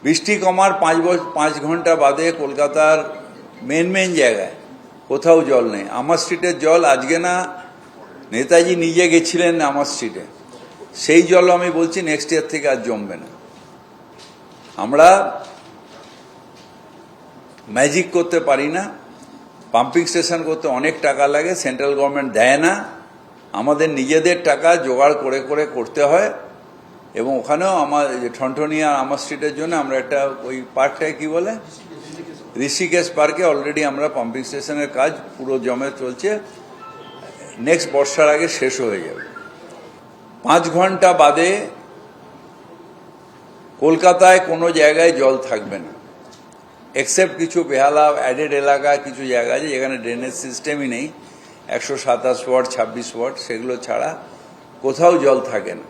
বৃষ্টি কমার 5 ঘন্টা বাদে কলকাতার মেন জায়গায় কোথাও জল নেই। আমার স্ট্রিটের জল আজকে না, নেতাজি নিজে গেছিলেন আমার স্ট্রিটে, সেই জল আমি বলছি নেক্সট ইয়ার থেকে আর জমবে না। আমরা ম্যাজিক করতে পারি না, পাম্পিং স্টেশন করতে অনেক টাকা লাগে, সেন্ট্রাল গভর্নমেন্ট দেয় না, আমাদের নিজেদের টাকা জোগাড় করে করতে হয়। এবং ওখানেও আমার ঠনঠনিয়া আমার স্ট্রিটের জন্য আমরা একটা ওই পার্কটায় কি বলে ঋষিকেশ পার্কে অলরেডি আমরা পাম্পিং স্টেশনের কাজ পুরো জমে চলছে, নেক্সট বর্ষার আগে শেষ হয়ে যাবে। 5 ঘন্টা বাদে কলকাতায় কোনো জায়গায় জল থাকবে না, এক্সেপ্ট কিছু বেহালা অ্যাডেড এলাকা, কিছু জায়গা আছে যেখানে ড্রেনেজ সিস্টেমই নেই, 127 ওয়াট 26 ওয়াট, সেগুলো ছাড়া কোথাও জল থাকে না।